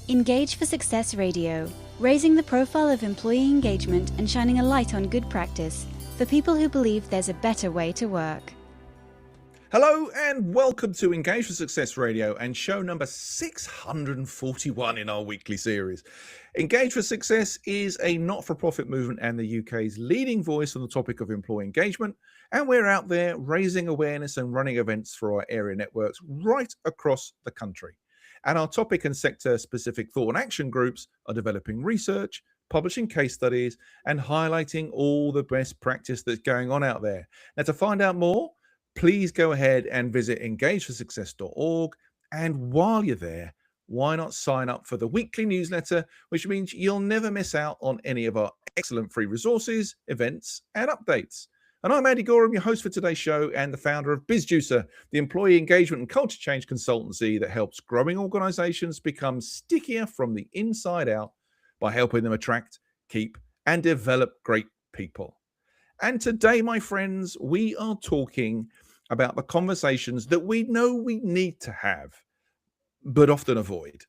Engage for Success Radio, raising the profile of employee engagement and shining a light on good practice for people who believe there's a better way to work. Hello and welcome to Engage for Success Radio and show number 641 in our weekly series. Engage for Success is a not-for-profit movement and the UK's leading voice on the topic of employee engagement, and we're out there raising awareness and running events for our area networks right across the country. And our topic and sector-specific thought and action groups are developing research, publishing case studies, and highlighting all the best practice that's going on out there. Now, to find out more, please go ahead and visit engageforsuccess.org. And while you're there, why not sign up for the weekly newsletter, which means you'll never miss out on any of our excellent free resources, events, and updates. And I'm Andy Goram, your host for today's show and the founder of BizJuicer, the employee engagement and culture change consultancy that helps growing organizations become stickier from the inside out by helping them attract, keep, and develop great people. And today, my friends, we are talking about the conversations that we know we need to have, but often avoid.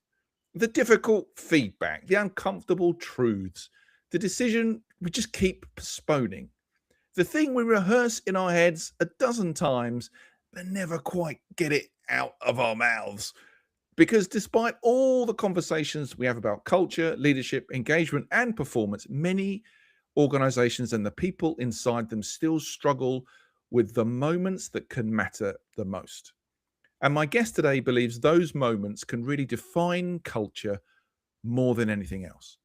The difficult feedback, the uncomfortable truths, the decision we just keep postponing. The thing we rehearse in our heads a dozen times, but never quite get it out of our mouths. Because despite all the conversations we have about culture, leadership, engagement, and performance, many organizations and the people inside them still struggle with the moments that can matter the most. And my guest today believes those moments can really define culture more than anything else.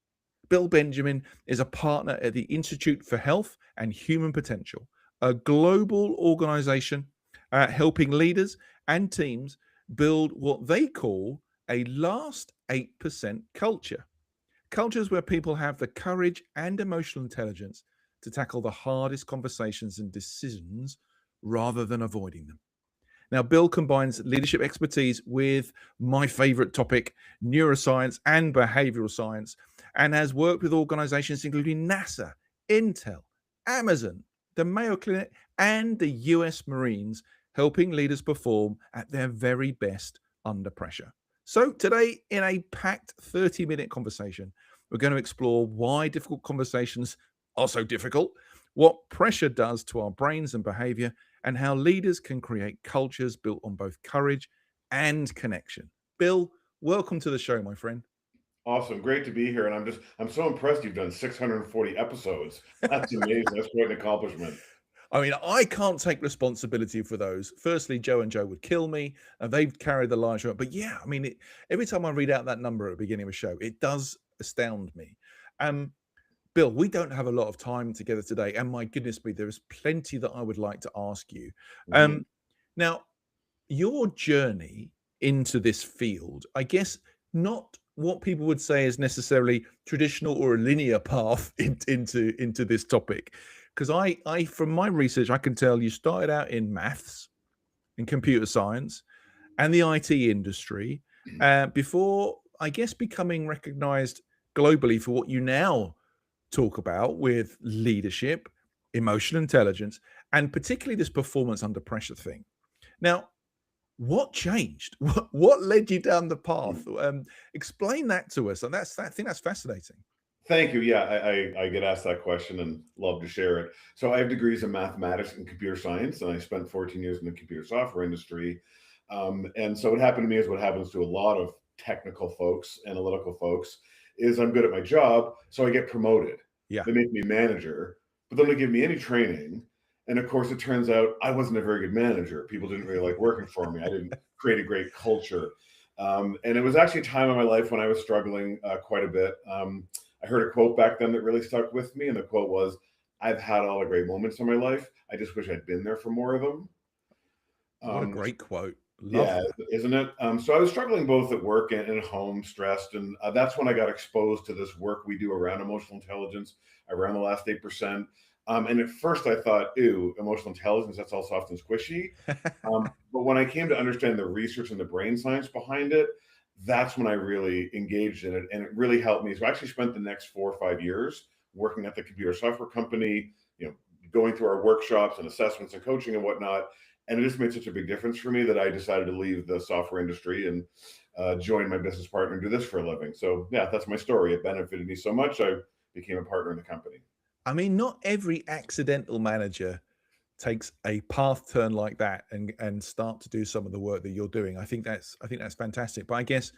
Bill Benjamin is a partner at the Institute for Health and Human Potential, a global organization helping leaders and teams build what they call a last 8% culture. Cultures where people have the courage and emotional intelligence to tackle the hardest conversations and decisions rather than avoiding them. Now, Bill combines leadership expertise with my favorite topic, neuroscience and behavioral science, and has worked with organizations including NASA, Intel, Amazon, the Mayo Clinic, and the US Marines, helping leaders perform at their very best under pressure. So today, in a packed 30-minute conversation, we're going to explore why difficult conversations are so difficult, what pressure does to our brains and behavior, and how leaders can create cultures built on both courage and connection. Bill, welcome to the show, my friend. Awesome. Great to be here. And I'm so impressed you've done 640 episodes. That's amazing. That's quite an accomplishment. I mean, I can't take responsibility for those. Firstly, Joe and Joe would kill me, and they've carried the large amount. But yeah, I mean, every time I read out that number at the beginning of a show, it does astound me. Bill, we don't have a lot of time together today, and my goodness me, there is plenty that I would like to ask you. Now, your journey into this field, I guess not what people would say is necessarily traditional or a linear path into this topic. Because I, from my research, I can tell you started out in maths, in computer science, and the IT industry before, I guess, becoming recognized globally for what you now talk about with leadership, emotional intelligence, and particularly this performance under pressure thing. Now, what changed? What led you down the path? Explain that to us. And I think that's fascinating. Thank you. Yeah, I get asked that question and love to share it. So I have degrees in mathematics and computer science, and I spent 14 years in the computer software industry. And so what happened to me is what happens to a lot of technical folks, analytical folks, is I'm good at my job, so I get promoted. Yeah. They make me manager, but then they give me any training. And of course, it turns out I wasn't a very good manager. People didn't really like working for me. I didn't create a great culture. And it was actually a time in my life when I was struggling quite a bit. I heard a quote back then that really stuck with me. And the quote was, "I've had all the great moments in my life. I just wish I'd been there for more of them." What a great quote. Love that. Isn't it? So I was struggling both at work and at home, stressed. And that's when I got exposed to this work we do around emotional intelligence, around the last 8%. And at first I thought, ew, emotional intelligence, that's all soft and squishy. But when I came to understand the research and the brain science behind it, that's when I really engaged in it. And it really helped me. So I actually spent the next 4 or 5 years working at the computer software company, going through our workshops and assessments and coaching and whatnot. And it just made such a big difference for me that I decided to leave the software industry and join my business partner and do this for a living. So yeah, that's my story. It benefited me so much, I became a partner in the company. I mean, not every accidental manager takes a path turn like that and start to do some of the work that you're doing. I think that's fantastic. But I guess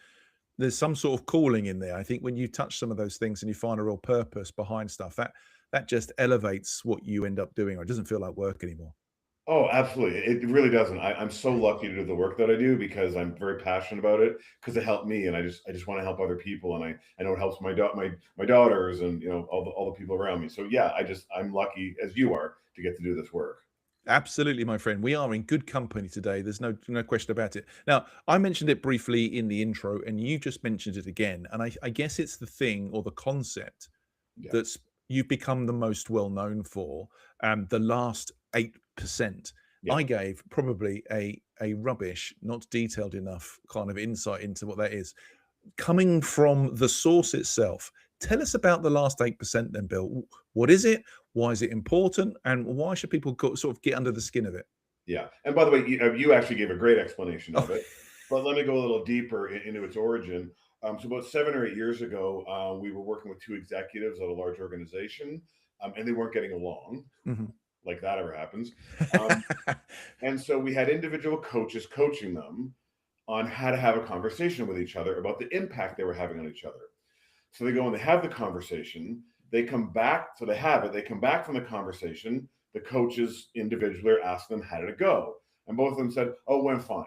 there's some sort of calling in there. I think when you touch some of those things and you find a real purpose behind stuff, that just elevates what you end up doing, or it doesn't feel like work anymore. Oh, absolutely. It really doesn't. I'm so lucky to do the work that I do because I'm very passionate about it because it helped me, and I just want to help other people, and I know it helps my daughters and all the people around me. So yeah, I'm lucky as you are to get to do this work. Absolutely, my friend. We are in good company today. There's no question about it. Now, I mentioned it briefly in the intro, and you just mentioned it again. And I guess it's the thing or the concept Yeah. that's you've become the most well known for. The last 8%. Yeah. I gave probably a rubbish, not detailed enough kind of insight into what that is. Coming from the source itself, tell us about the last 8% then, Bill. What is it? Why is it important? And why should people sort of get under the skin of it? Yeah. And by the way, you actually gave a great explanation of Oh, it, but let me go a little deeper into its origin. So about 7 or 8 years ago, we were working with two executives at a large organization, and they weren't getting along. mhm. Like that ever happens. Um, and so we had individual coaches coaching them on how to have a conversation with each other about the impact they were having on each other. So they go and they have the conversation. They come back. So they have it. They come back from the conversation. The coaches individually are asking them, how did it go? And both of them said, oh, it went fine.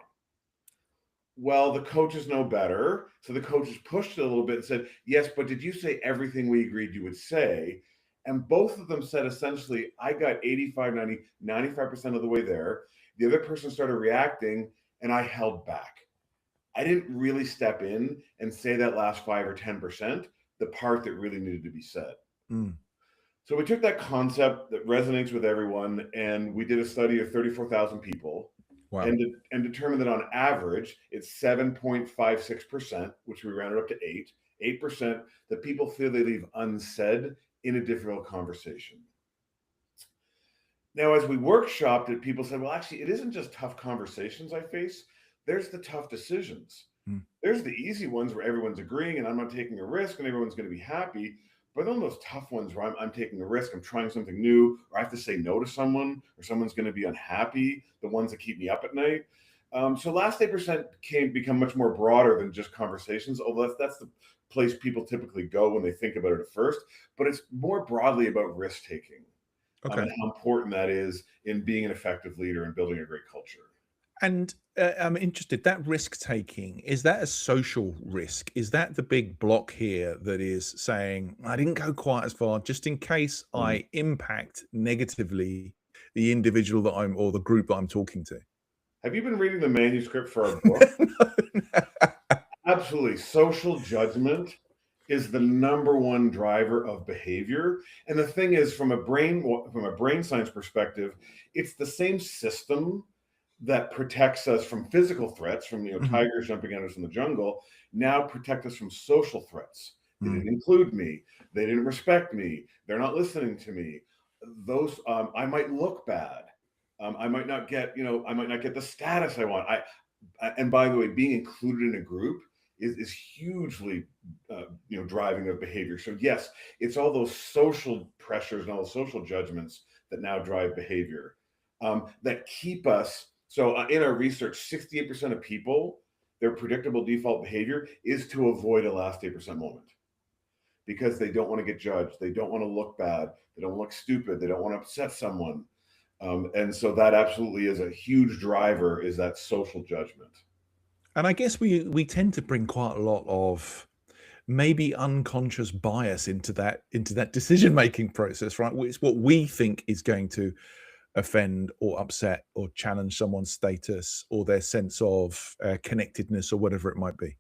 Well, the coaches know better. So the coaches pushed it a little bit and said, yes, but did you say everything we agreed you would say? And both of them said, essentially, I got 85, 90, 95% of the way there. The other person started reacting and I held back. I didn't really step in and say that last 5 or 10%, the part that really needed to be said. Mm, So we took that concept that resonates with everyone, and we did a study of 34,000 people, wow. and determined that on average it's 7.56%, which we rounded up to 8% that people feel they leave unsaid in a difficult conversation. Now, as we workshopped it, people said, well, actually, it isn't just tough conversations I face. There's the tough decisions. Mm. There's the easy ones where everyone's agreeing and I'm not taking a risk and everyone's going to be happy. But then those tough ones where I'm taking a risk, I'm trying something new, or I have to say no to someone, or someone's going to be unhappy, the ones that keep me up at night. So last 8% become much more broader than just conversations, although that's the place people typically go when they think about it at first. But it's more broadly about risk taking, Okay. and how important that is in being an effective leader and building a great culture. And I'm interested, that risk taking, is that a social risk? Is that the big block here that is saying, I didn't go quite as far, just in case Mm. I impact negatively the individual that I'm or the group that I'm talking to? Have you been reading the manuscript for our book? No. Absolutely. Social judgment is the number one driver of behavior. And the thing is, from a brain science perspective, it's the same system that protects us from physical threats, from Mhm. tigers jumping at us in the jungle, now protect us from social threats. They Mm. didn't include me. They didn't respect me. They're not listening to me. Those I might look bad. I might not get, I might not get the status I want. And by the way, being included in a group is hugely, driving of behavior. So yes, it's all those social pressures and all the social judgments that now drive behavior, that keep us. So in our research, 68% of people, their predictable default behavior is to avoid a last 8% moment because they don't want to get judged. They don't want to look bad. They don't look stupid. They don't want to upset someone. And so that absolutely is a huge driver, is that social judgment. And I guess we tend to bring quite a lot of maybe unconscious bias into that decision making process, right? It's what we think is going to offend or upset or challenge someone's status or their sense of connectedness or whatever it might be.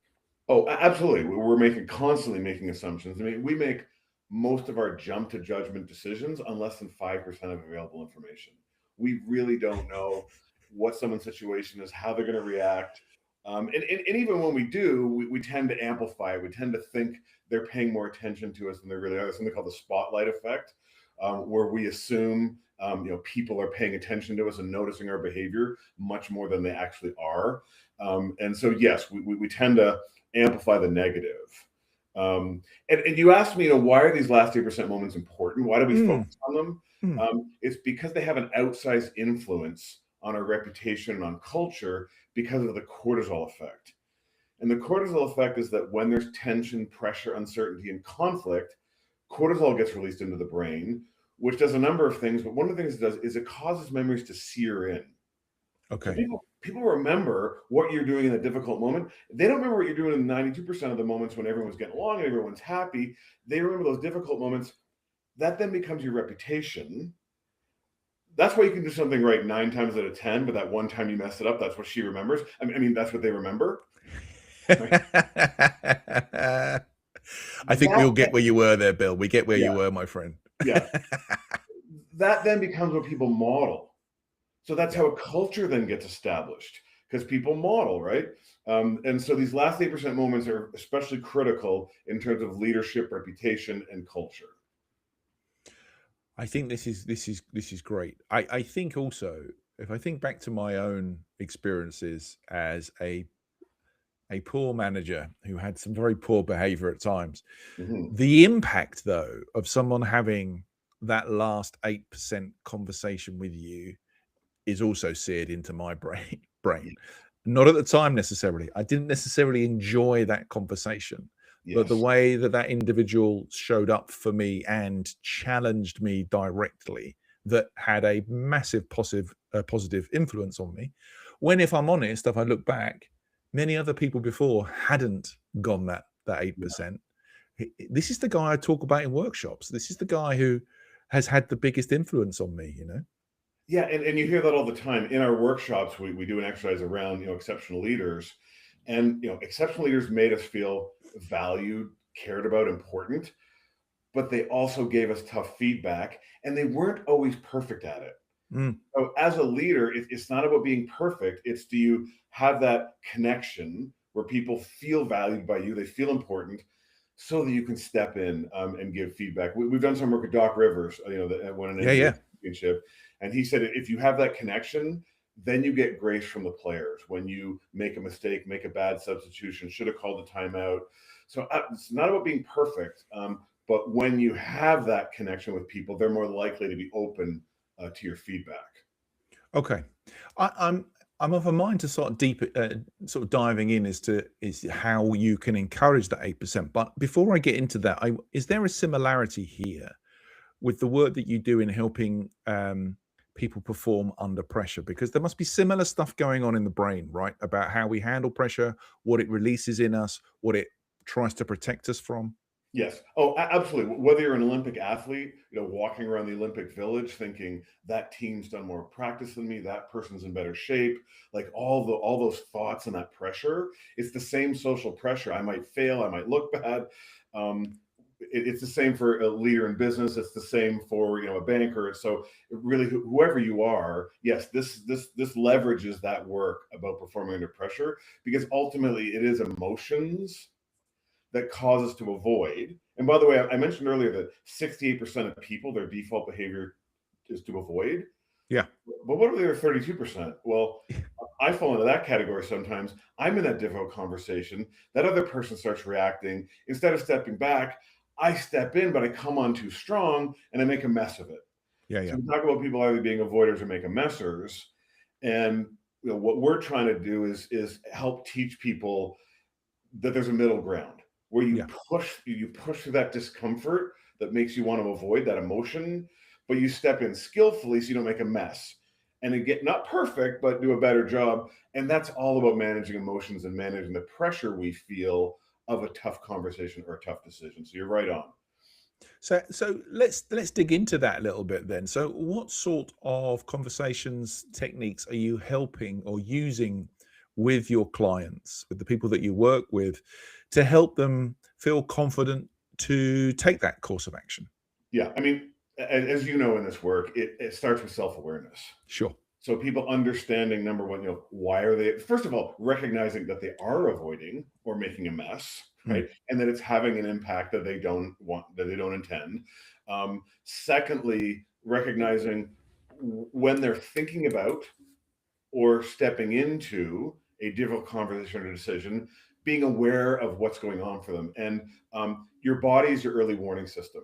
Oh, absolutely. We're constantly making assumptions. I mean, we make most of our jump to judgment decisions on less than 5% of available information. We really don't know what someone's situation is, how they're going to react. And even when we do, we tend to amplify it. We tend to think they're paying more attention to us than they really are. There's something called the spotlight effect, where we assume People are paying attention to us and noticing our behavior much more than they actually are. And so, yes, we tend to amplify the negative. And you asked me, why are these last 8% moments important? Why do we focus on them? It's because they have an outsized influence on our reputation and on culture because of the cortisol effect. And the cortisol effect is that when there's tension, pressure, uncertainty, and conflict, cortisol gets released into the brain, which does a number of things. But one of the things it does is it causes memories to sear in. Okay. So people remember what you're doing in a difficult moment. They don't remember what you're doing in 92% of the moments when everyone's getting along and everyone's happy. They remember those difficult moments. That then becomes your reputation. That's why you can do something right 9 times out of 10, but that one time you messed it up, that's what she remembers. I mean, that's what they remember. Right? I think we all get where you were there, Bill. We get where you were, my friend. Yeah. That then becomes what people model. So that's how a culture then gets established, because people model, right? And so these last 8% moments are especially critical in terms of leadership, reputation, and culture. I think this is great. I think also, if I think back to my own experiences as a poor manager who had some very poor behavior at times, the impact though of someone having that last 8% conversation with you is also seared into my brain. Not at the time necessarily. I didn't necessarily enjoy that conversation. But the way that individual showed up for me and challenged me directly, that had a massive positive influence on me. When, if I'm honest, if I look back, many other people before hadn't gone that 8%. This is the guy I talk about in workshops. This is the guy who has had the biggest influence on me, Yeah, and you hear that all the time. In our workshops, we do an exercise around, exceptional leaders. And, exceptional leaders made us feel valued, cared about, important, but they also gave us tough feedback, and they weren't always perfect at it. So as a leader, it's not about being perfect. It's, do you have that connection where people feel valued by you, they feel important, so that you can step in and give feedback. We've done some work with Doc Rivers, that won an NBA championship. And he said, if you have that connection, then you get grace from the players when you make a mistake, make a bad substitution, should have called a timeout. So it's not about being perfect, but when you have that connection with people, they're more likely to be open to your feedback. Okay, I'm of a mind to sort of diving in is how you can encourage that 8%. But before I get into that, is there a similarity here with the work that you do in helping people perform under pressure? Because there must be similar stuff going on in the brain, right? About how we handle pressure, what it releases in us, what it tries to protect us from. Yes. Oh, absolutely. Whether you're an Olympic athlete, walking around the Olympic Village thinking that team's done more practice than me, that person's in better shape, like all those thoughts and that pressure, it's the same social pressure. I might fail, I might look bad. It's the same for a leader in business. It's the same for a banker. So really, whoever you are, yes, this leverages that work about performing under pressure, because ultimately it is emotions that cause us to avoid. And by the way, I mentioned earlier that 68% of people, their default behavior is to avoid. Yeah. But what are the other 32%? Well, I fall into that category sometimes. I'm in that difficult conversation. That other person starts reacting. Instead of stepping back, I step in, but I come on too strong and I make a mess of it. Yeah. So we talk about people either being avoiders or make a messers. And what we're trying to do is help teach people that there's a middle ground where you push through that discomfort that makes you want to avoid that emotion, but you step in skillfully so you don't make a mess. And again, not perfect, but do a better job. And that's all about managing emotions and managing the pressure we feel of a tough conversation or a tough decision. So you're right on. So let's dig into that a little bit then. So what sort of conversations techniques are you helping or using with your clients, with the people that you work with, to help them feel confident to take that course of action? Yeah, I mean, as you know, in this work, it starts with self-awareness. Sure. So people understanding, number one, why are they, first of all, recognizing that they are avoiding or making a mess, right? And that it's having an impact that they don't want, that they don't intend. Secondly, recognizing when they're thinking about or stepping into a difficult conversation or decision, being aware of what's going on for them. And your body is your early warning system.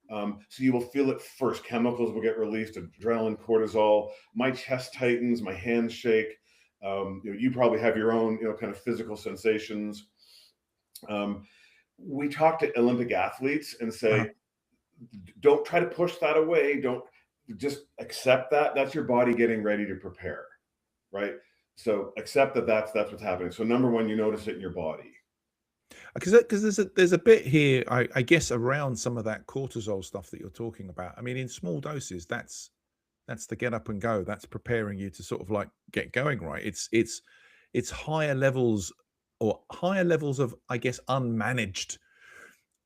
So you will feel it first. Chemicals will get released, adrenaline, cortisol. My chest tightens, my hands shake. You probably have your own, kind of physical sensations. We talk to Olympic athletes and say, don't try to push that away. Don't just accept that. That's your body getting ready to prepare, right? So accept that that's what's happening. So number one, you notice it in your body. Because there's a bit here, I guess, around some of that cortisol stuff that you're talking about. I mean, in small doses, that's the get up and go. That's preparing you to sort of like get going, right? It's higher levels of, I guess, unmanaged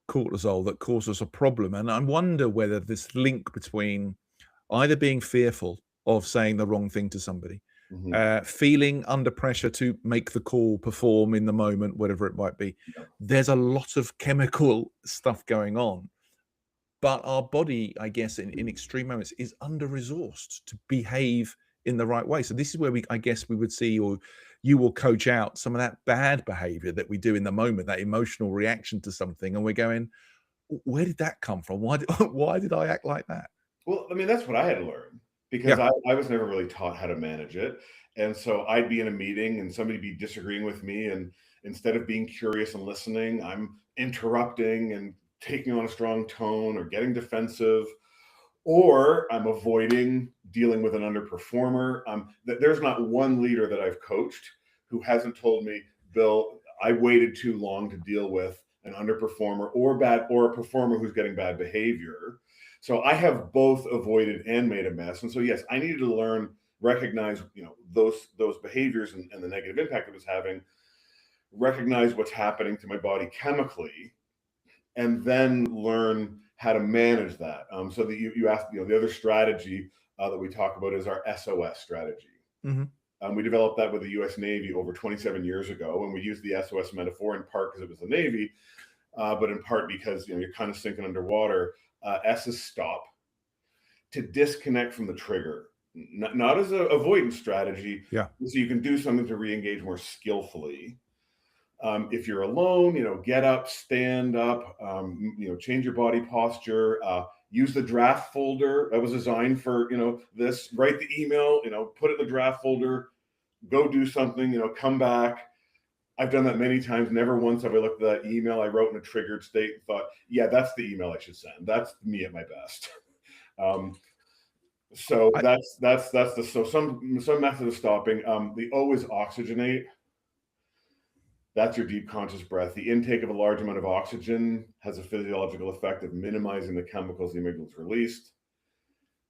cortisol that causes a problem. And I wonder whether this link between either being fearful of saying the wrong thing to somebody, feeling under pressure to make the call, perform in the moment, whatever it might be. There's a lot of chemical stuff going on, but our body, I guess, in extreme moments is under-resourced to behave in the right way. So this is where we would see, or you will coach out some of that bad behavior that we do in the moment, that emotional reaction to something, and we're going, where did that come from? Why did I act like that? Well, I mean, that's what I had to learn, because I was never really taught how to manage it. And so I'd be in a meeting and somebody be disagreeing with me, and instead of being curious and listening, I'm interrupting and taking on a strong tone or getting defensive, or I'm avoiding dealing with an underperformer. There's not one leader that I've coached who hasn't told me, Bill, I waited too long to deal with an underperformer or a performer who's getting bad behavior. So I have both avoided and made a mess. And so, yes, I needed to learn, recognize, those behaviors and the negative impact it was having, recognize what's happening to my body chemically, and then learn how to manage that. So that you asked, the other strategy that we talk about is our SOS strategy. We developed that with the U.S. Navy over 27 years ago, and we used the SOS metaphor in part because it was the Navy, but in part because you're kind of sinking underwater. S is stop, to disconnect from the trigger, not as an avoidance strategy. So you can do something to re-engage more skillfully. If you're alone, get up, stand up, change your body posture, use the draft folder that was designed for, this, write the email, put it in the draft folder, go do something, come back. I've done that many times. Never once have I looked at that email I wrote in a triggered state and thought, yeah, that's the email I should send. That's me at my best. So some method of stopping. The O is oxygenate. That's your deep conscious breath. The intake of a large amount of oxygen has a physiological effect of minimizing the chemicals the amygdala's released.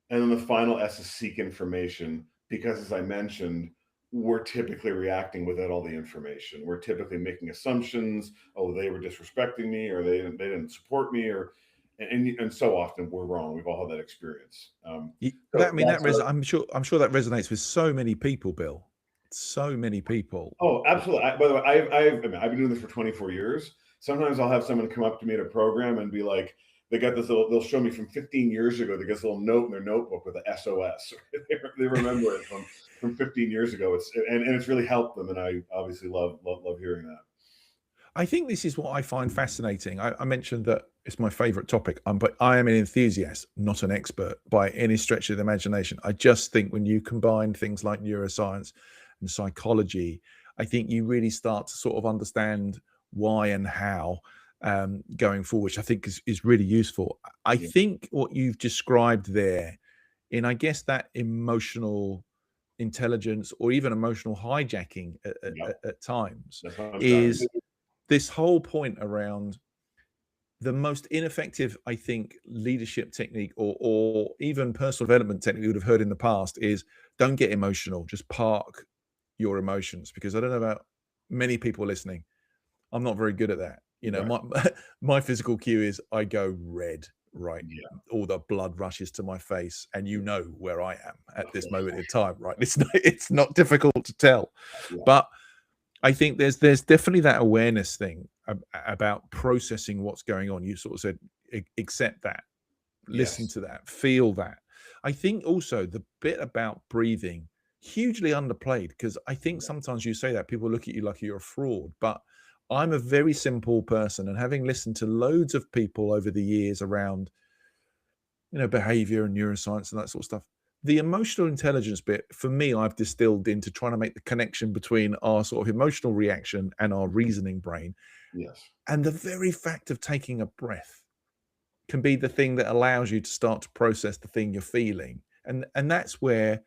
And then the final S is seek information, because as I mentioned, we're typically reacting without all the information. We're typically making assumptions. Oh, they were disrespecting me, or they didn't support me, and so often we're wrong. We've all had that experience. I'm sure that resonates with so many people, Bill. So many people. Oh, absolutely. By the way, I've been doing this for 24 years. Sometimes I'll have someone come up to me at a program and be like, they got this they'll show me from 15 years ago. They get this little note in their notebook with a SOS. They remember it from 15 years ago. It's really helped them. And I obviously love hearing that. I think this is what I find fascinating. I mentioned that it's my favorite topic, but I am an enthusiast, not an expert by any stretch of the imagination. I just think when you combine things like neuroscience and psychology, I think you really start to sort of understand why and how going forward, which I think is really useful. I think what you've described there, in I guess that emotional intelligence or even emotional hijacking at times, is this whole point around the most ineffective, I think, leadership technique or even personal development technique you would have heard in the past is don't get emotional, just park your emotions. Because I don't know about many people listening, I'm not very good at that. My physical cue is I go red, right? All the blood rushes to my face, and where I am at this moment in time, right? It's not difficult to tell, but I think there's definitely that awareness thing about processing what's going on. You sort of said, accept that, listen to that, feel that. I think also the bit about breathing, hugely underplayed, because I think sometimes you say that people look at you like you're a fraud, but I'm a very simple person, and having listened to loads of people over the years around, behavior and neuroscience and that sort of stuff. The emotional intelligence bit, for me, I've distilled into trying to make the connection between our sort of emotional reaction and our reasoning brain. Yes. And the very fact of taking a breath can be the thing that allows you to start to process the thing you're feeling. And that's where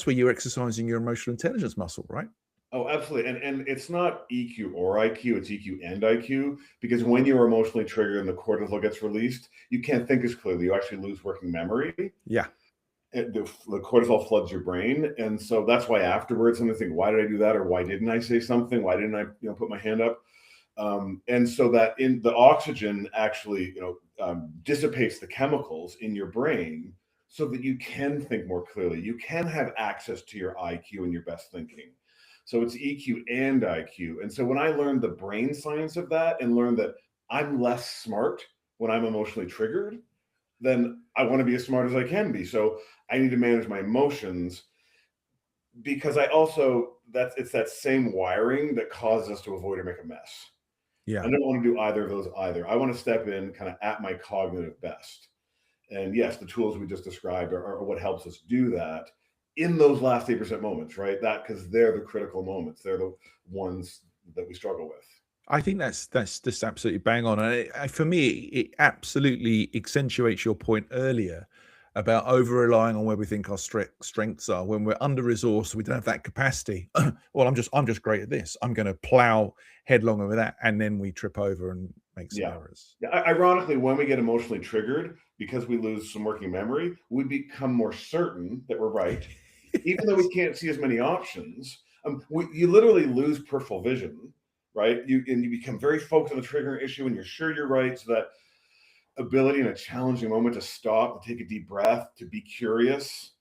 you're exercising your emotional intelligence muscle, right? Oh, absolutely. And it's not EQ or IQ, it's EQ and IQ, because when you're emotionally triggered and the cortisol gets released, you can't think as clearly. You actually lose working memory. Yeah. The cortisol floods your brain. And so that's why afterwards, I'm think, why did I do that? Or why didn't I say something? Why didn't I, put my hand up? And so that in the oxygen actually, dissipates the chemicals in your brain so that you can think more clearly. You can have access to your IQ and your best thinking. So it's EQ and IQ. And so when I learned the brain science of that and learned that I'm less smart when I'm emotionally triggered, then I want to be as smart as I can be. So I need to manage my emotions because I also it's that same wiring that causes us to avoid or make a mess. I Yeah. don't want to do either of those either. I want to step in kind of at my cognitive best. And yes, the tools we just described are what helps us do that in those last 8% moments, right? That because they're the critical moments. They're the ones that we struggle with. I think that's just absolutely bang on. And for me, it absolutely accentuates your point earlier about over relying on where we think our strengths are. When we're under resourced, we don't have that capacity. Well, I'm just great at this. I'm going to plow headlong over that, and then we trip over and make some Yeah. errors. Yeah. Ironically, when we get emotionally triggered, because we lose some working memory, we become more certain that we're right, even though we Yes. can't see as many options. You literally lose peripheral vision, right? You become very focused on the triggering issue, and you're sure you're right. So that ability in a challenging moment to stop, to take a deep breath, to be curious,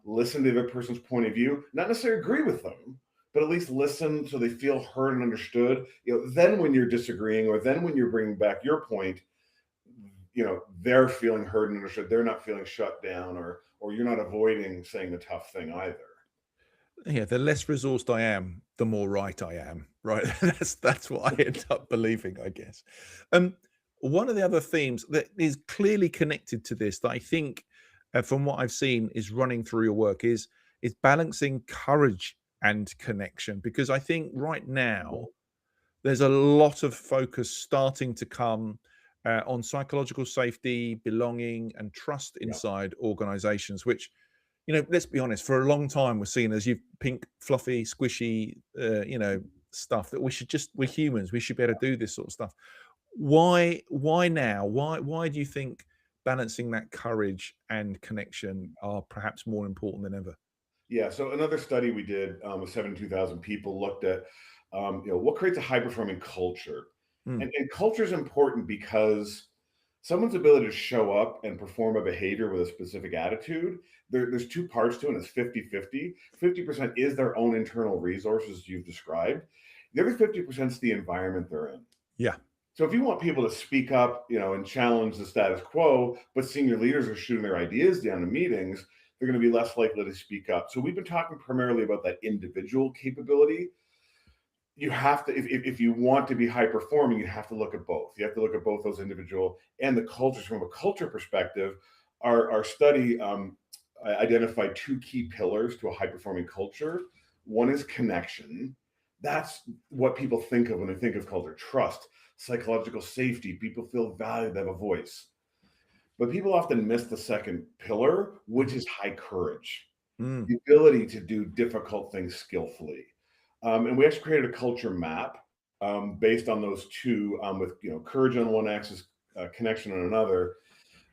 listen to the other person's point of view, not necessarily agree with them, but at least listen so they feel heard and understood. Then when you're disagreeing, or then when you're bringing back your point, they're feeling heard and understood. They're not feeling shut down, or you're not avoiding saying the tough thing either. Yeah, the less resourced I am, the more right I am. Right. That's what I end up believing, I guess. Um, One of the other themes that is clearly connected to this that I think, from what I've seen, is running through your work is balancing courage and connection. Because I think right now there's a lot of focus starting to come on psychological safety, belonging, and trust Yeah. inside organizations, which, let's be honest, for a long time we're seen as you pink, fluffy, squishy, stuff that we're humans. We should be able to do this sort of stuff. Why now? Why do you think balancing that courage and connection are perhaps more important than ever? Yeah. So another study we did with 72,000 people looked at, what creates a high performing culture. Mm, And culture is important because someone's ability to show up and perform a behavior with a specific attitude, there's two parts to it. And it's 50-50. 50% is their own internal resources you've described. The other 50% is the environment they're in. yeah. So if you want people to speak up, and challenge the status quo, but senior leaders are shooting their ideas down in meetings, they're going to be less likely to speak up. So we've been talking primarily about that individual capability. You have to, if you want to be high performing, you have to look at both. You have to look at both those individual and the cultures. From a culture perspective, our study identified two key pillars to a high performing culture. One is connection. That's what people think of when they think of culture. Trust, psychological safety. People feel valued, they have a voice. But people often miss the second pillar, which is high courage, Mm, the ability to do difficult things skillfully. And we actually created a culture map based on those two, with courage on one axis, connection on another.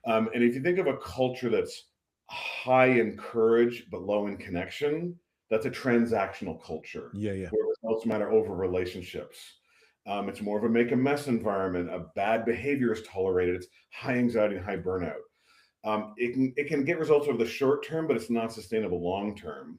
And if you think of a culture that's high in courage but low in connection, that's a transactional culture yeah, yeah. where results matter over relationships. It's more of a make a mess environment. A bad behavior is tolerated. It's high anxiety and high burnout. It can get results over the short term, but it's not sustainable long term.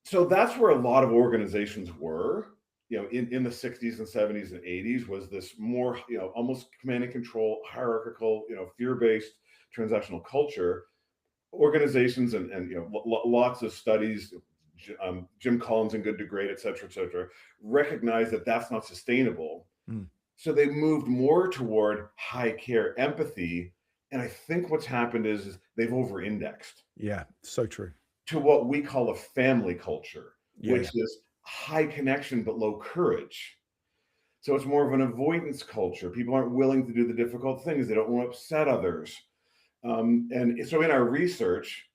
So that's where a lot of organizations were, in the 60s and 70s and 80s, was this more, almost command and control, hierarchical, fear-based transactional culture. organizations and lots of studies, Jim Collins and Good to Great, et cetera, recognize that that's not sustainable. Mm. So they moved more toward high care empathy. And I think what's happened is they've over-indexed Yeah, so true. to what we call a family culture, Yeah, which is high connection but low courage. So it's more of an avoidance culture. People aren't willing to do the difficult things. They don't want to upset others. And so in our research,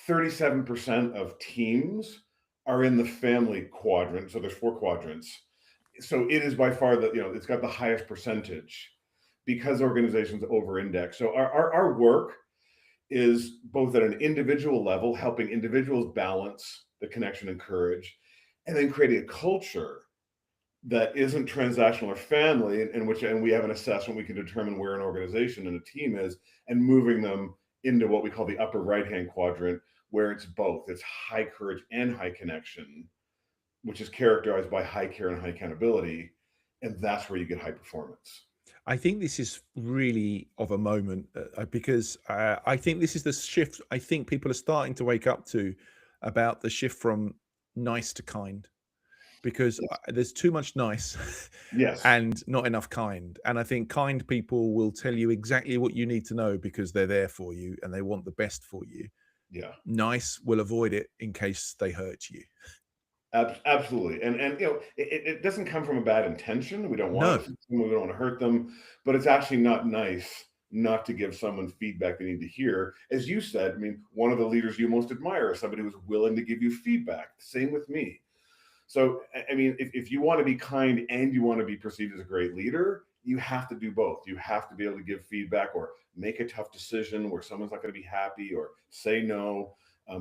37% of teams are in the family quadrant. So there's 4 quadrants. So it is by far it's got the highest percentage because organizations over-index. So our work is both at an individual level, helping individuals balance the connection and courage, and then creating a culture that isn't transactional or family, and we have an assessment. We can determine where an organization and a team is, and moving them into what we call the upper right-hand quadrant, where it's both. It's high courage and high connection, which is characterized by high care and high accountability, and that's where you get high performance. I think this is really of a moment because I think this is the shift I think people are starting to wake up to about the shift from nice to kind, because Yes. there's too much nice Yes. and not enough kind. And I think kind people will tell you exactly what you need to know because they're there for you and they want the best for you. Yeah. Nice will avoid it in case they hurt you. Absolutely, and it doesn't come from a bad intention. We don't want No. to hurt someone, we don't want to hurt them, but it's actually not nice not to give someone feedback they need to hear. As you said, I mean, one of the leaders you most admire is somebody who's willing to give you feedback. Same with me. So, I mean, if you want to be kind and you want to be perceived as a great leader, you have to do both. You have to be able to give feedback or make a tough decision where someone's not going to be happy or say no.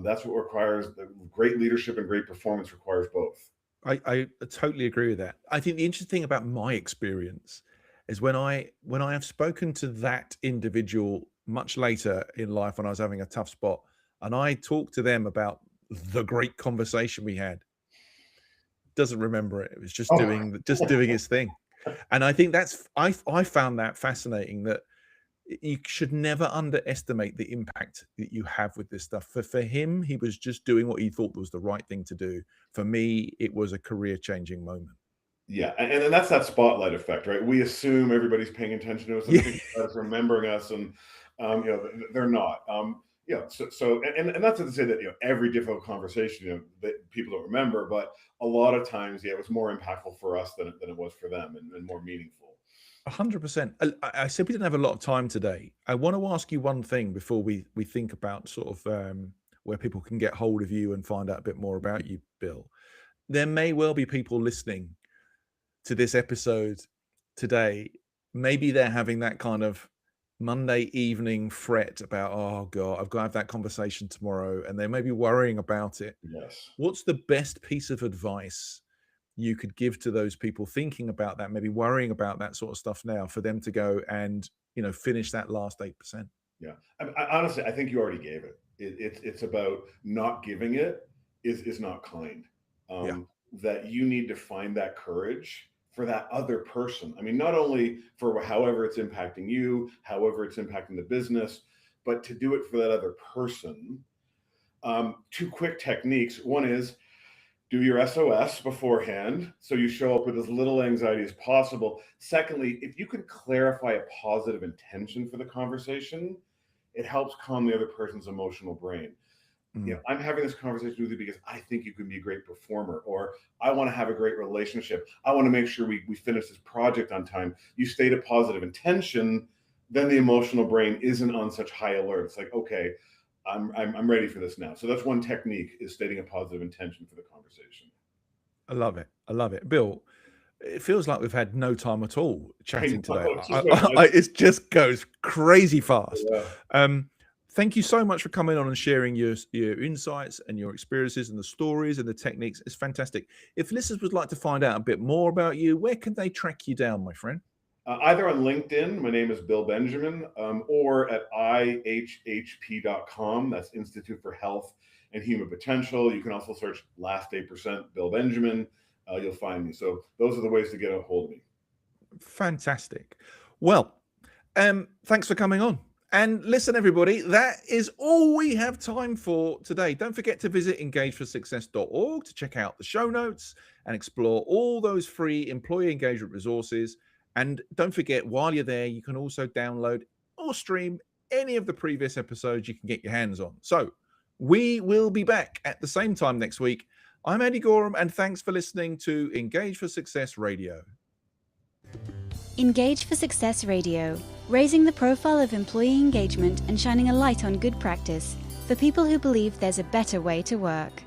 That's what requires great leadership, and great performance requires both. I totally agree with that. I think the interesting thing about my experience is when I have spoken to that individual much later in life when I was having a tough spot, and I talked to them about the great conversation we had, doesn't remember it. It was Oh, just doing his thing. And I think I found that fascinating, that you should never underestimate the impact that you have with this stuff. For him, he was just doing what he thought was the right thing to do. For me, it was a career changing moment. yeah, and that's that spotlight effect, right? We assume everybody's paying attention to us and Yeah. thinking about us, remembering us, and they're not. And that's not to say that every difficult conversation that people don't remember, but a lot of times, yeah, it was more impactful for us than it was for them, and more meaningful. 100%. I said we didn't have a lot of time today. I want to ask you one thing before we think about sort of where people can get hold of you and find out a bit more about you, Bill. There may well be people listening to this episode today. Maybe they're having that kind of Monday evening fret about, oh God, I've got to have that conversation tomorrow, and they may be worrying about it. Yes. What's the best piece of advice you could give to those people thinking about that, maybe worrying about that sort of stuff now, for them to go and finish that last 8%? Yeah. Honestly, I think you already gave it. It's about not giving it is not kind. Yeah. That you need to find that courage for that other person. I mean, not only for however it's impacting you, however it's impacting the business, but to do it for that other person. 2 quick techniques. One is do your SOS beforehand so you show up with as little anxiety as possible. Secondly, if you can clarify a positive intention for the conversation, it helps calm the other person's emotional brain. Mm. I'm having this conversation with you because I think you can be a great performer, or I want to have a great relationship. I want to make sure we finish this project on time. You state a positive intention, then the emotional brain isn't on such high alert. It's like, okay, I'm ready for this now. So that's one technique, is stating a positive intention for the conversation. I love it. I love it. Bill, it feels like we've had no time at all I chatting today. know, it's just been like, It just goes crazy fast. yeah. Thank you so much for coming on and sharing your insights and your experiences and the stories and the techniques. It's fantastic. If listeners would like to find out a bit more about you, where can they track you down, my friend? Either on LinkedIn, my name is Bill Benjamin, or at ihhp.com. That's Institute for Health and Human Potential. You can also search last 8% Bill Benjamin. You'll find me. So those are the ways to get a hold of me. Fantastic. Well, thanks for coming on. And listen, everybody, that is all we have time for today. Don't forget to visit engageforsuccess.org to check out the show notes and explore all those free employee engagement resources. And don't forget, while you're there, you can also download or stream any of the previous episodes you can get your hands on. So we will be back at the same time next week. I'm Andy Goram, and thanks for listening to Engage for Success Radio. Engage for Success Radio, raising the profile of employee engagement and shining a light on good practice for people who believe there's a better way to work.